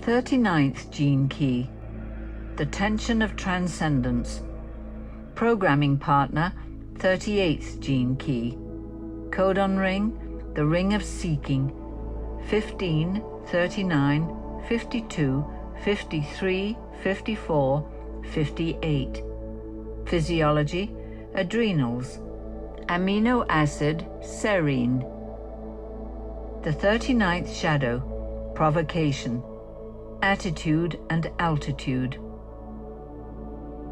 39th gene key, the tension of transcendence. Programming partner, 38th gene key. Codon ring, the ring of seeking, 15, 39, 52, 53, 54, 58. Physiology, adrenals. Amino acid, serine. The 39th shadow, provocation. Attitude and altitude.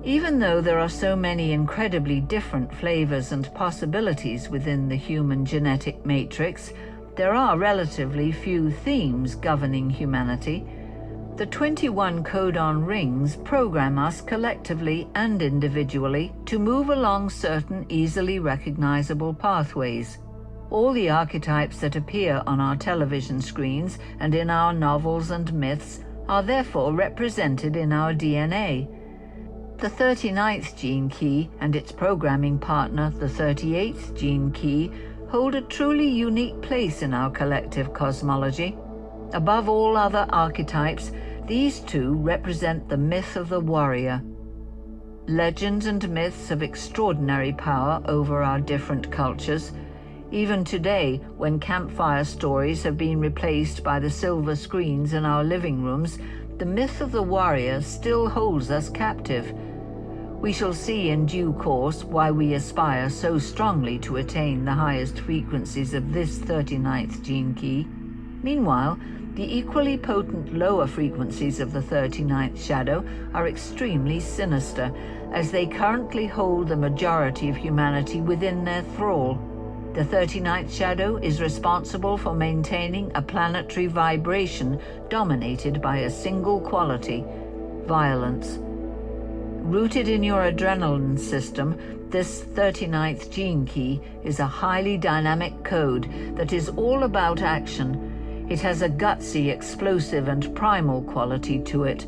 Even though there are so many incredibly different flavors and possibilities within the human genetic matrix, there are relatively few themes governing humanity. The 21 codon rings program us collectively and individually to move along certain easily recognizable pathways. All the archetypes that appear on our television screens and in our novels and myths are therefore represented in our DNA. The 39th gene key and its programming partner, the 38th gene key, hold a truly unique place in our collective cosmology. Above all other archetypes, these two represent the myth of the warrior. Legends and myths have extraordinary power over our different cultures. Even today, when campfire stories have been replaced by the silver screens in our living rooms, the myth of the warrior still holds us captive. We shall see in due course why we aspire so strongly to attain the highest frequencies of this 39th gene key. Meanwhile, the equally potent lower frequencies of the 39th shadow are extremely sinister, as they currently hold the majority of humanity within their thrall. The 39th shadow is responsible for maintaining a planetary vibration dominated by a single quality: violence. Rooted in your adrenaline system, this 39th gene key is a highly dynamic code that is all about action. It has a gutsy, explosive, and primal quality to it.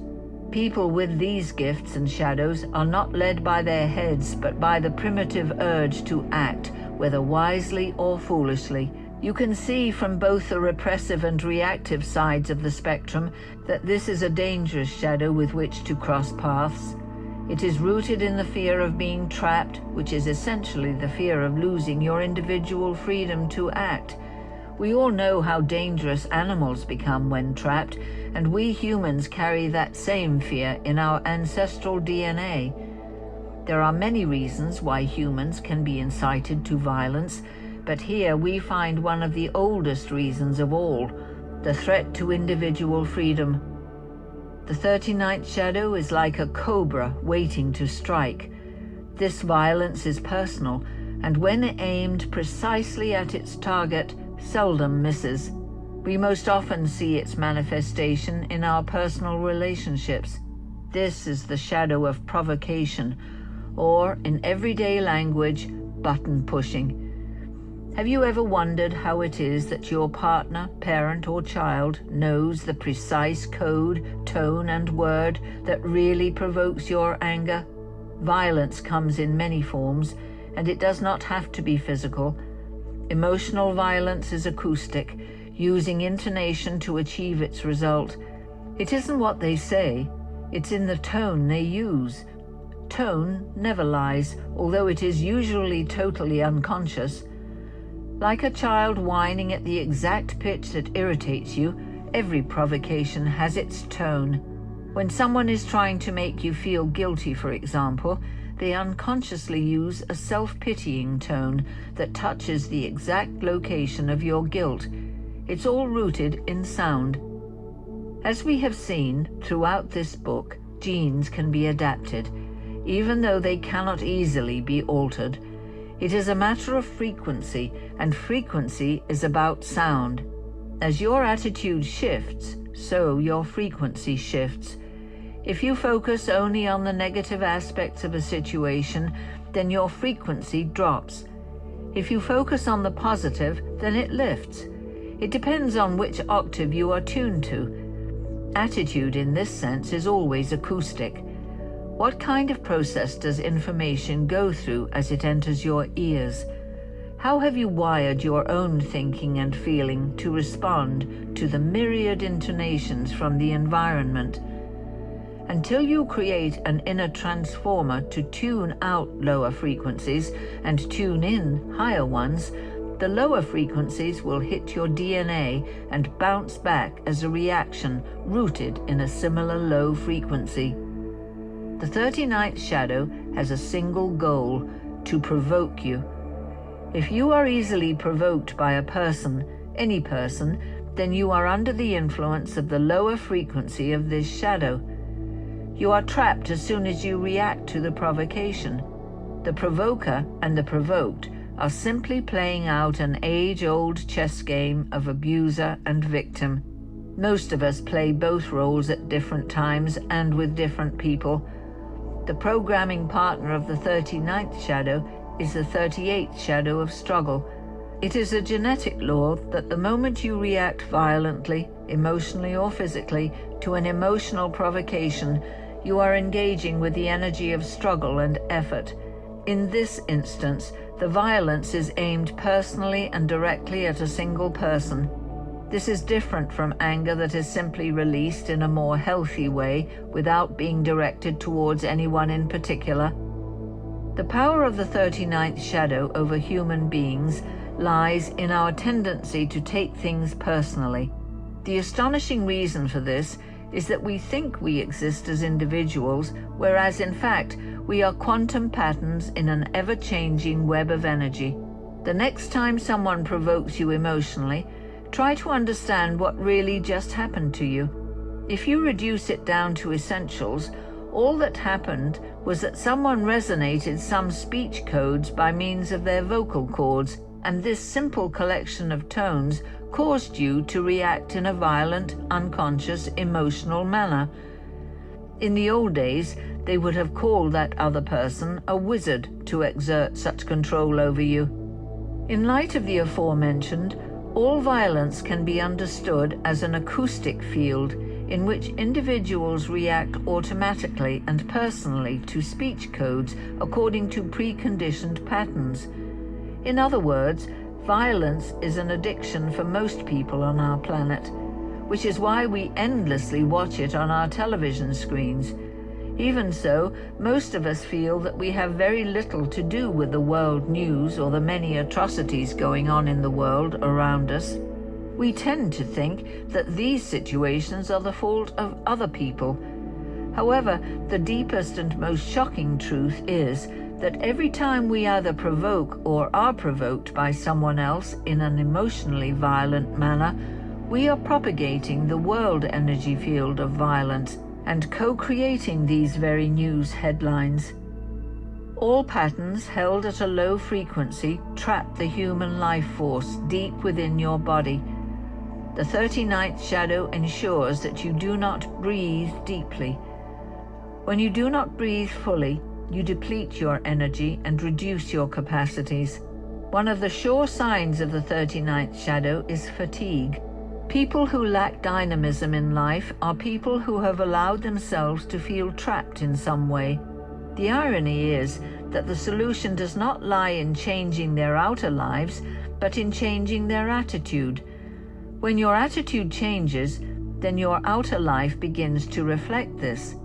People with these gifts and shadows are not led by their heads, but by the primitive urge to act, whether wisely or foolishly. You can see from both the repressive and reactive sides of the spectrum that this is a dangerous shadow with which to cross paths. It is rooted in the fear of being trapped, which is essentially the fear of losing your individual freedom to act. We all know how dangerous animals become when trapped, and we humans carry that same fear in our ancestral DNA. There are many reasons why humans can be incited to violence, but here we find one of the oldest reasons of all: the threat to individual freedom. The 39th shadow is like a cobra waiting to strike. This violence is personal, and when aimed precisely at its target, seldom misses. We most often see its manifestation in our personal relationships. This is the shadow of provocation, or, in everyday language, button pushing. Have you ever wondered how it is that your partner, parent, or child knows the precise code, tone, and word that really provokes your anger? Violence comes in many forms, and it does not have to be physical. Emotional violence is acoustic, using intonation to achieve its result. It isn't what they say, it's in the tone they use. Tone never lies, although it is usually totally unconscious. Like a child whining at the exact pitch that irritates you, every provocation has its tone. When someone is trying to make you feel guilty, for example, they unconsciously use a self-pitying tone that touches the exact location of your guilt. It's all rooted in sound. As we have seen throughout this book, genes can be adapted, even though they cannot easily be altered. It is a matter of frequency, and frequency is about sound. As your attitude shifts, so your frequency shifts. If you focus only on the negative aspects of a situation, then your frequency drops. If you focus on the positive, then it lifts. It depends on which octave you are tuned to. Attitude in this sense is always acoustic. What kind of process does information go through as it enters your ears? How have you wired your own thinking and feeling to respond to the myriad intonations from the environment? Until you create an inner transformer to tune out lower frequencies and tune in higher ones, the lower frequencies will hit your DNA and bounce back as a reaction rooted in a similar low frequency. The 39th shadow has a single goal: to provoke you. If you are easily provoked by a person, any person, then you are under the influence of the lower frequency of this shadow. You are trapped as soon as you react to the provocation. The provoker and the provoked are simply playing out an age-old chess game of abuser and victim. Most of us play both roles at different times and with different people. The programming partner of the 39th shadow is the 38th shadow of struggle. It is a genetic law that the moment you react violently, emotionally or physically, to an emotional provocation, you are engaging with the energy of struggle and effort. In this instance, the violence is aimed personally and directly at a single person. This is different from anger that is simply released in a more healthy way without being directed towards anyone in particular. The power of the 39th shadow over human beings lies in our tendency to take things personally. The astonishing reason for this is that we think we exist as individuals, whereas in fact we are quantum patterns in an ever-changing web of energy. The next time someone provokes you emotionally, try to understand what really just happened to you. If you reduce it down to essentials, all that happened was that someone resonated some speech codes by means of their vocal cords, and this simple collection of tones caused you to react in a violent, unconscious, emotional manner. In the old days, they would have called that other person a wizard to exert such control over you. In light of the aforementioned, all violence can be understood as an acoustic field in which individuals react automatically and personally to speech codes according to preconditioned patterns. In other words, violence is an addiction for most people on our planet, which is why we endlessly watch it on our television screens. Even so, most of us feel that we have very little to do with the world news or the many atrocities going on in the world around us. We tend to think that these situations are the fault of other people. However, the deepest and most shocking truth is that every time we either provoke or are provoked by someone else in an emotionally violent manner, we are propagating the world energy field of violence and co-creating these very news headlines. All patterns held at a low frequency trap the human life force deep within your body. The 39th shadow ensures that you do not breathe deeply. When you do not breathe fully, you deplete your energy and reduce your capacities. One of the sure signs of the 39th shadow is fatigue. People who lack dynamism in life are people who have allowed themselves to feel trapped in some way. The irony is that the solution does not lie in changing their outer lives, but in changing their attitude. When your attitude changes, then your outer life begins to reflect this.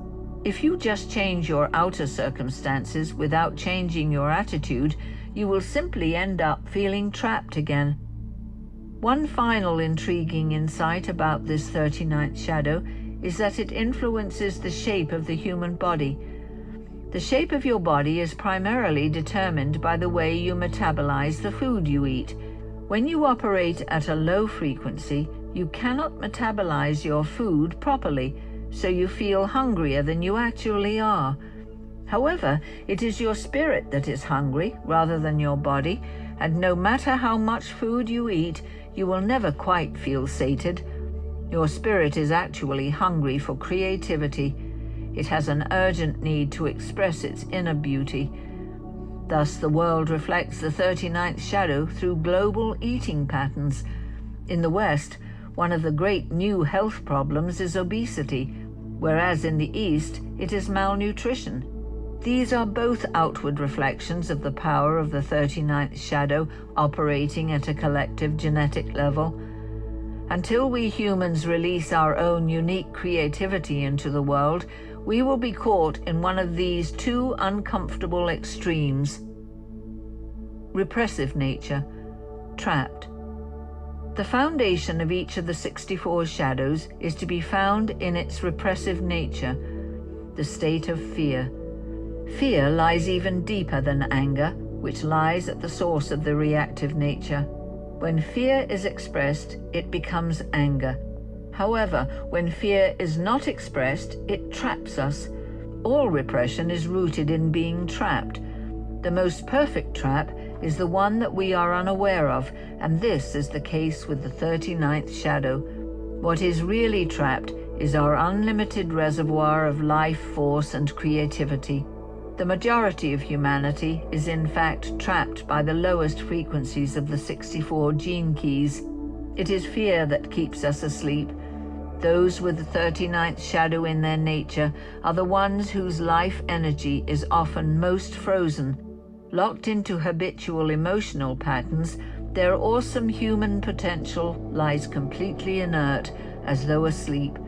If you just change your outer circumstances without changing your attitude, you will simply end up feeling trapped again. One final intriguing insight about this 39th shadow is that it influences the shape of the human body. The shape of your body is primarily determined by the way you metabolize the food you eat. When you operate at a low frequency, you cannot metabolize your food properly, so you feel hungrier than you actually are. However, it is your spirit that is hungry rather than your body, and no matter how much food you eat, you will never quite feel sated. Your spirit is actually hungry for creativity. It has an urgent need to express its inner beauty. Thus, the world reflects the 39th shadow through global eating patterns. In the West, one of the great new health problems is obesity, whereas in the East, it is malnutrition. These are both outward reflections of the power of the 39th shadow operating at a collective genetic level. Until we humans release our own unique creativity into the world, we will be caught in one of these two uncomfortable extremes. Repressive nature, trapped. The foundation of each of the 64 shadows is to be found in its repressive nature, the state of fear. Fear lies even deeper than anger, which lies at the source of the reactive nature. When fear is expressed, it becomes anger. However, when fear is not expressed, it traps us. All repression is rooted in being trapped. The most perfect trap is the one that we are unaware of, and this is the case with the 39th shadow. What is really trapped is our unlimited reservoir of life force and creativity. The majority of humanity is in fact trapped by the lowest frequencies of the 64 gene keys. It is fear that keeps us asleep. Those with the 39th shadow in their nature are the ones whose life energy is often most frozen. Locked into habitual emotional patterns, their awesome human potential lies completely inert, as though asleep.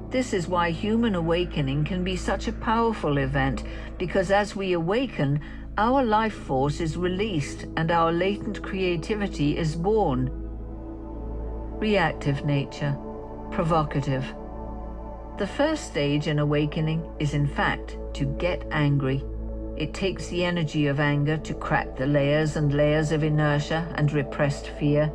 This is why human awakening can be such a powerful event, because as we awaken, our life force is released and our latent creativity is born. Reactive nature, provocative. The first stage in awakening is in fact to get angry. It takes the energy of anger to crack the layers and layers of inertia and repressed fear.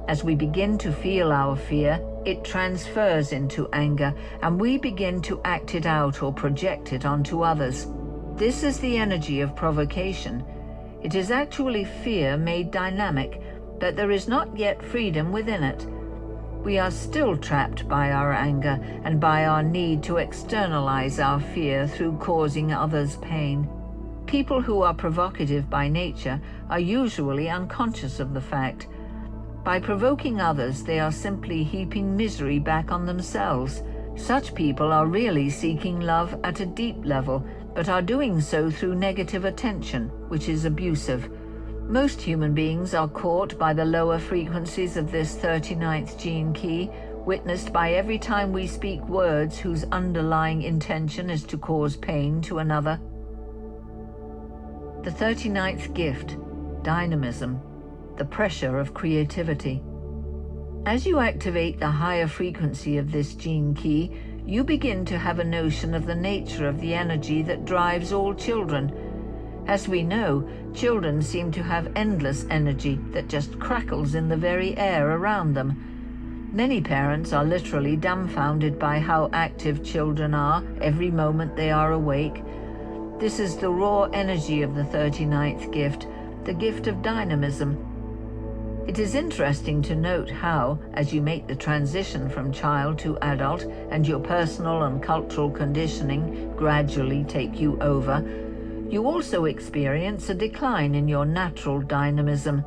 As we begin to feel our fear, it transfers into anger, and we begin to act it out or project it onto others. This is the energy of provocation. It is actually fear made dynamic, but there is not yet freedom within it. We are still trapped by our anger and by our need to externalize our fear through causing others pain. People who are provocative by nature are usually unconscious of the fact. By provoking others, they are simply heaping misery back on themselves. Such people are really seeking love at a deep level, but are doing so through negative attention, which is abusive. Most human beings are caught by the lower frequencies of this 39th gene key, witnessed by every time we speak words whose underlying intention is to cause pain to another. The 39th gift, dynamism. The pressure of creativity. As you activate the higher frequency of this gene key, you begin to have a notion of the nature of the energy that drives all children. As we know, children seem to have endless energy that just crackles in the very air around them. Many parents are literally dumbfounded by how active children are every moment they are awake. This is the raw energy of the 39th gift, the gift of dynamism. It is interesting to note how, as you make the transition from child to adult and your personal and cultural conditioning gradually take you over, you also experience a decline in your natural dynamism.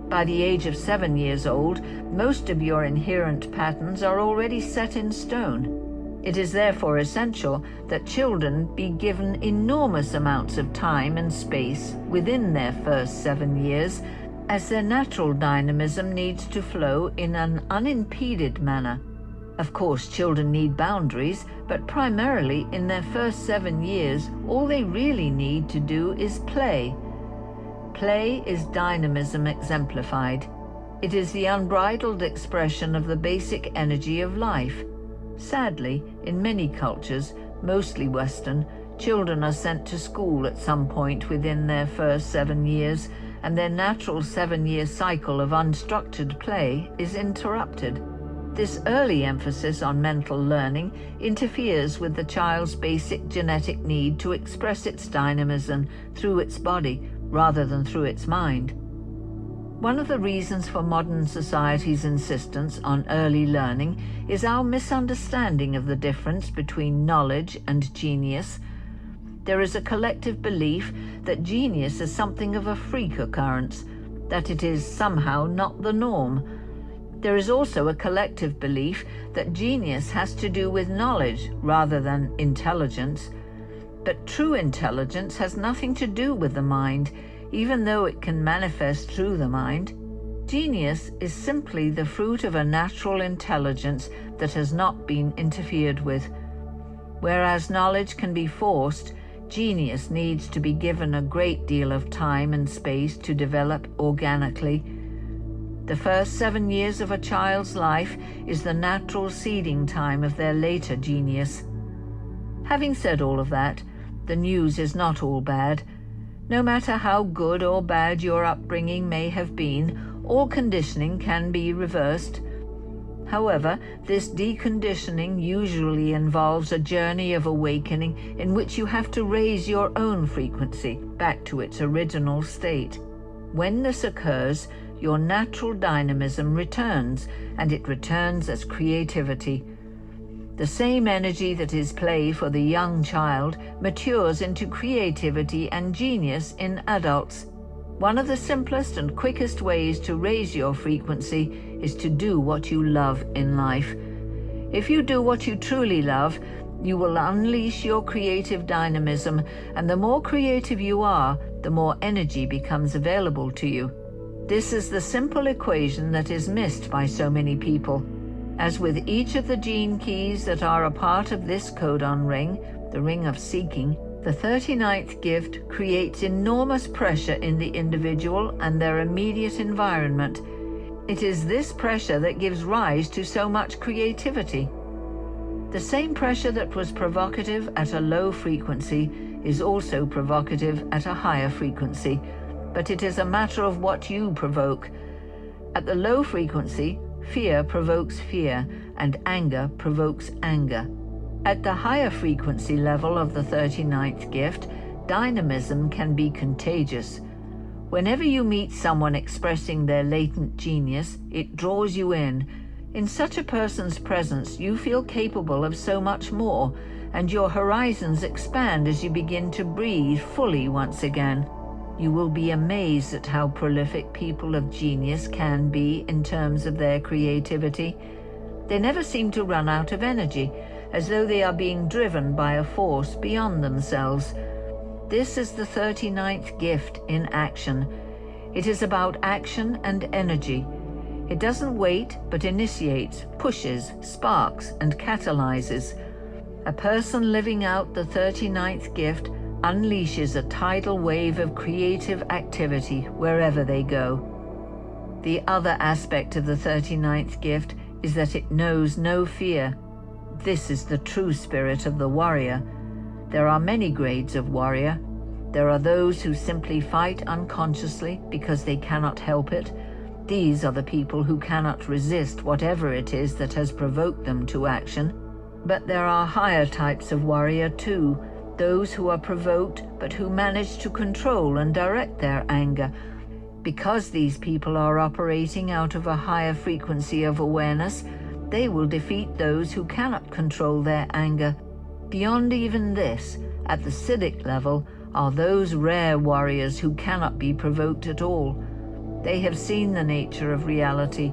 By the age of 7 years old, most of your inherent patterns are already set in stone. It is therefore essential that children be given enormous amounts of time and space within their first 7 years, as their natural dynamism needs to flow in an unimpeded manner. Of course, children need boundaries, but primarily in their first 7 years, all they really need to do is play. Play is dynamism exemplified. It is the unbridled expression of the basic energy of life. Sadly, in many cultures, mostly Western, children are sent to school at some point within their first 7 years, and their natural 7-year cycle of unstructured play is interrupted. This early emphasis on mental learning interferes with the child's basic genetic need to express its dynamism through its body rather than through its mind. One of the reasons for modern society's insistence on early learning is our misunderstanding of the difference between knowledge and genius. There is a collective belief that genius is something of a freak occurrence, that it is somehow not the norm. There is also a collective belief that genius has to do with knowledge rather than intelligence. But true intelligence has nothing to do with the mind, even though it can manifest through the mind. Genius is simply the fruit of a natural intelligence that has not been interfered with. Whereas knowledge can be forced, genius needs to be given a great deal of time and space to develop organically. The first 7 years of a child's life is the natural seeding time of their later genius. Having said all of that, the news is not all bad. No matter how good or bad your upbringing may have been, all conditioning can be reversed. However, this deconditioning usually involves a journey of awakening in which you have to raise your own frequency back to its original state. When this occurs, your natural dynamism returns, and it returns as creativity. The same energy that is play for the young child matures into creativity and genius in adults. One of the simplest and quickest ways to raise your frequency is to do what you love in life. If you do what you truly love, you will unleash your creative dynamism, and the more creative you are, the more energy becomes available to you. This is the simple equation that is missed by so many people. As with each of the gene keys that are a part of this codon ring, the ring of seeking, the 39th gift creates enormous pressure in the individual and their immediate environment. It is this pressure that gives rise to so much creativity. The same pressure that was provocative at a low frequency is also provocative at a higher frequency, but it is a matter of what you provoke. At the low frequency, fear provokes fear, and anger provokes anger. At the higher frequency level of the 39th gift, dynamism can be contagious. Whenever you meet someone expressing their latent genius, it draws you in. In such a person's presence, you feel capable of so much more, and your horizons expand as you begin to breathe fully once again. You will be amazed at how prolific people of genius can be in terms of their creativity. They never seem to run out of energy, as though they are being driven by a force beyond themselves. This is the 39th gift in action. It is about action and energy. It doesn't wait, but initiates, pushes, sparks, and catalyzes. A person living out the 39th gift unleashes a tidal wave of creative activity wherever they go. The other aspect of the 39th gift is that it knows no fear. This is the true spirit of the warrior. There are many grades of warrior. There are those who simply fight unconsciously because they cannot help it. These are the people who cannot resist whatever it is that has provoked them to action. But there are higher types of warrior too, those who are provoked but who manage to control and direct their anger. Because these people are operating out of a higher frequency of awareness, they will defeat those who cannot control their anger. Beyond even this, at the Siddhic level, are those rare warriors who cannot be provoked at all. They have seen the nature of reality.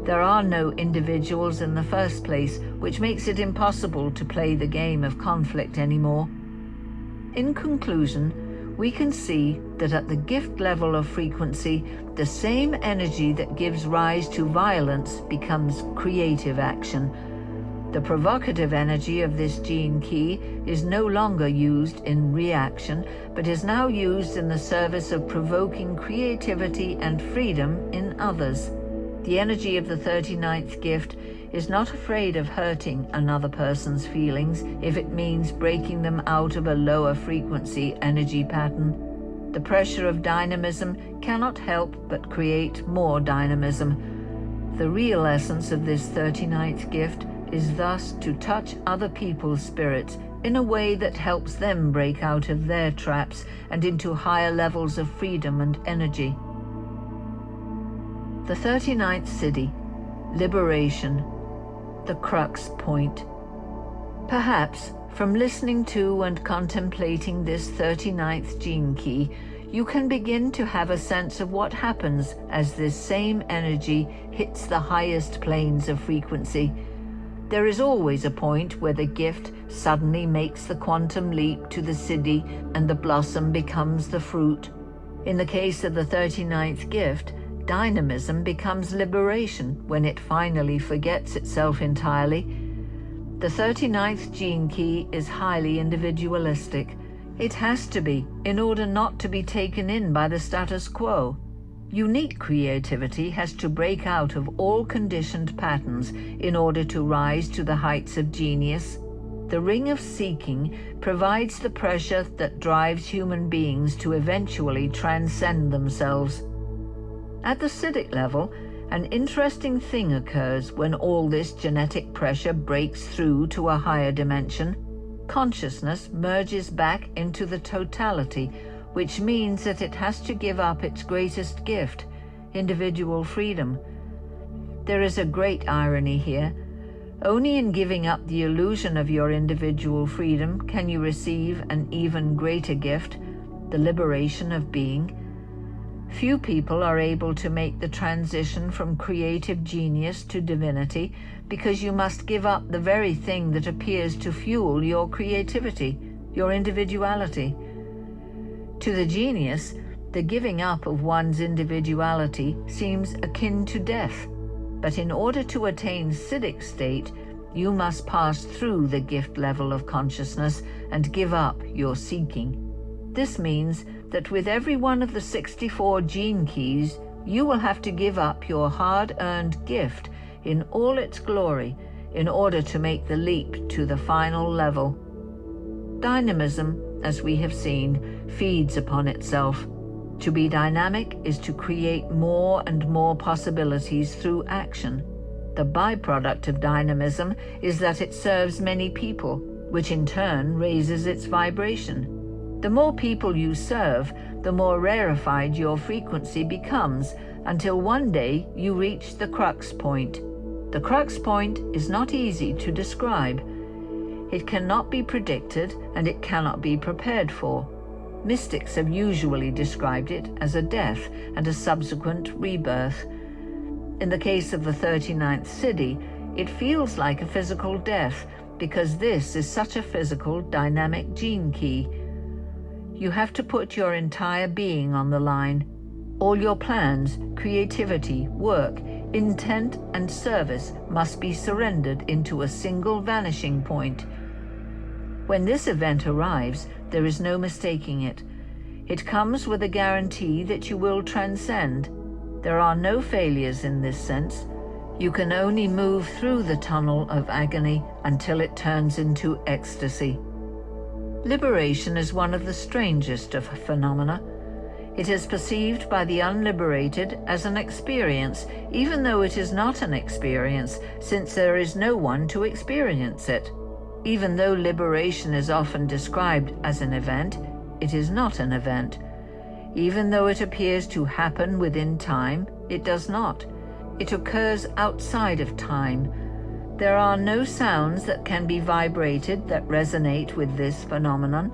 There are no individuals in the first place, which makes it impossible to play the game of conflict anymore. In conclusion, we can see that at the gift level of frequency, the same energy that gives rise to violence becomes creative action. The provocative energy of this gene key is no longer used in reaction, but is now used in the service of provoking creativity and freedom in others. The energy of the 39th gift is not afraid of hurting another person's feelings if it means breaking them out of a lower frequency energy pattern. The pressure of dynamism cannot help but create more dynamism. The real essence of this 39th gift is thus to touch other people's spirits in a way that helps them break out of their traps and into higher levels of freedom and energy. The 39th Siddhi, liberation, the crux point. Perhaps, from listening to and contemplating this 39th gene key, you can begin to have a sense of what happens as this same energy hits the highest planes of frequency. There is always a point where the gift suddenly makes the quantum leap to the siddhi and the blossom becomes the fruit. In the case of the 39th gift, dynamism becomes liberation when it finally forgets itself entirely. The 39th gene key is highly individualistic. It has to be, in order not to be taken in by the status quo. Unique creativity has to break out of all conditioned patterns in order to rise to the heights of genius. The ring of seeking provides the pressure that drives human beings to eventually transcend themselves. At the siddhic level, an interesting thing occurs when all this genetic pressure breaks through to a higher dimension. Consciousness merges back into the totality, which means that it has to give up its greatest gift, individual freedom. There is a great irony here. Only in giving up the illusion of your individual freedom can you receive an even greater gift, the liberation of being. Few people are able to make the transition from creative genius to divinity because you must give up the very thing that appears to fuel your creativity, your individuality. To the genius, the giving up of one's individuality seems akin to death. But in order to attain siddhic state, you must pass through the gift level of consciousness and give up your seeking. This means that with every one of the 64 gene keys, you will have to give up your hard-earned gift in all its glory in order to make the leap to the final level. Dynamism, as we have seen, feeds upon itself. To be dynamic is to create more and more possibilities through action. The byproduct of dynamism is that it serves many people, which in turn raises its vibration. The more people you serve, the more rarefied your frequency becomes, until one day you reach the crux point. The crux point is not easy to describe. It cannot be predicted and it cannot be prepared for. Mystics have usually described it as a death and a subsequent rebirth. In the case of the 39th siddhi, it feels like a physical death because this is such a physical, dynamic gene key. You have to put your entire being on the line. All your plans, creativity, work, intent, and service must be surrendered into a single vanishing point. When this event arrives, there is no mistaking it. It comes with a guarantee that you will transcend. There are no failures in this sense. You can only move through the tunnel of agony until it turns into ecstasy. Liberation is one of the strangest of phenomena. It is perceived by the unliberated as an experience, even though it is not an experience, since there is no one to experience it. Even though liberation is often described as an event, it is not an event. Even though it appears to happen within time, it does not. It occurs outside of time. There are no sounds that can be vibrated that resonate with this phenomenon.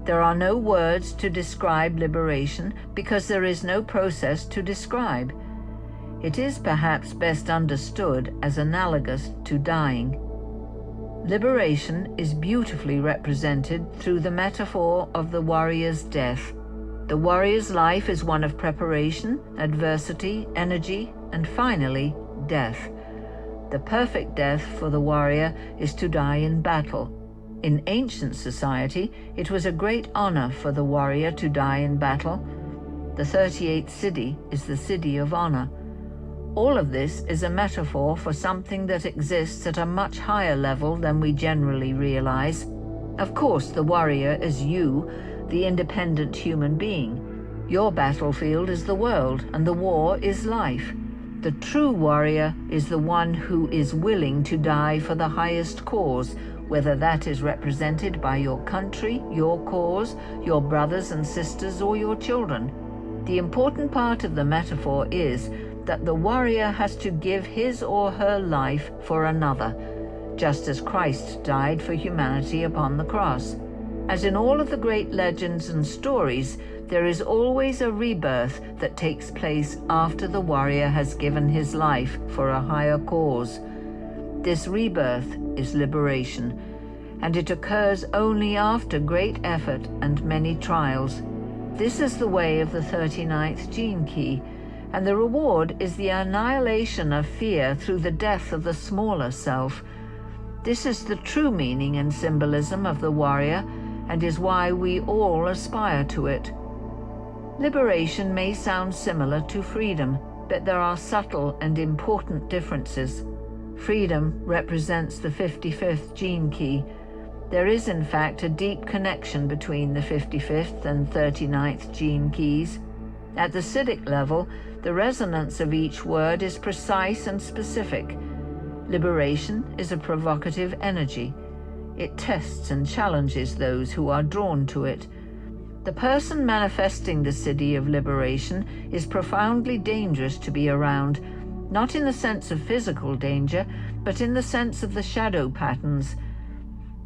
There are no words to describe liberation because there is no process to describe. It is perhaps best understood as analogous to dying. Liberation is beautifully represented through the metaphor of the warrior's death. The warrior's life is one of preparation, adversity, energy, and finally, death. The perfect death for the warrior is to die in battle. In ancient society, it was a great honor for the warrior to die in battle. The 38th siddhi is the siddhi of honor. All of this is a metaphor for something that exists at a much higher level than we generally realize. Of course, the warrior is you, the independent human being. Your battlefield is the world, and the war is life. The true warrior is the one who is willing to die for the highest cause, whether that is represented by your country, your cause, your brothers and sisters, or your children. The important part of the metaphor is that the warrior has to give his or her life for another, just as Christ died for humanity upon the cross. As in all of the great legends and stories, there is always a rebirth that takes place after the warrior has given his life for a higher cause. This rebirth is liberation, and it occurs only after great effort and many trials. This is the way of the 39th gene key, and the reward is the annihilation of fear through the death of the smaller self. This is the true meaning and symbolism of the warrior, and is why we all aspire to it. Liberation may sound similar to freedom, but there are subtle and important differences. Freedom represents the 55th gene key. There is, in fact, a deep connection between the 55th and 39th gene keys. At the Siddhic level, the resonance of each word is precise and specific. Liberation is a provocative energy. It tests and challenges those who are drawn to it. The person manifesting the Siddhi of liberation is profoundly dangerous to be around, not in the sense of physical danger, but in the sense of the shadow patterns.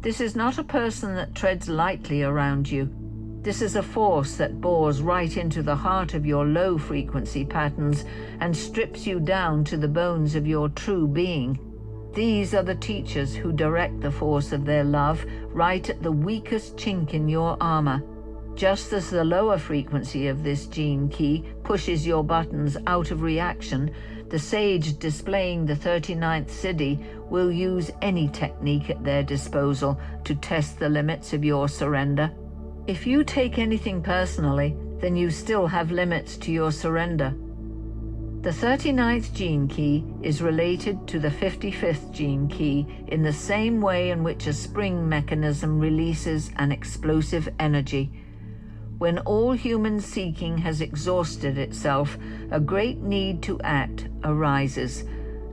This is not a person that treads lightly around you. This is a force that bores right into the heart of your low-frequency patterns and strips you down to the bones of your true being. These are the teachers who direct the force of their love right at the weakest chink in your armor. Just as the lower frequency of this gene key pushes your buttons out of reaction, the sage displaying the 39th Siddhi will use any technique at their disposal to test the limits of your surrender. If you take anything personally, then you still have limits to your surrender. The 39th gene key is related to the 55th gene key in the same way in which a spring mechanism releases an explosive energy. When all human seeking has exhausted itself, a great need to act arises,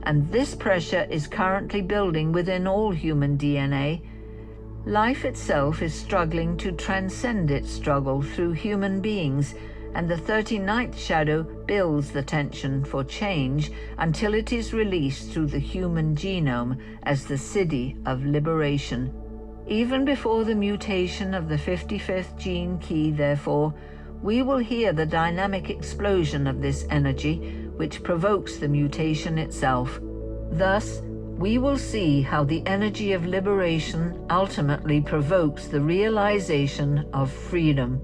and this pressure is currently building within all human DNA. Life itself is struggling to transcend its struggle through human beings, and the 39th shadow builds the tension for change until it is released through the human genome as the Siddhi of liberation. Even before the mutation of the 55th gene key, therefore, we will hear the dynamic explosion of this energy, which provokes the mutation itself. Thus, we will see how the energy of liberation ultimately provokes the realization of freedom.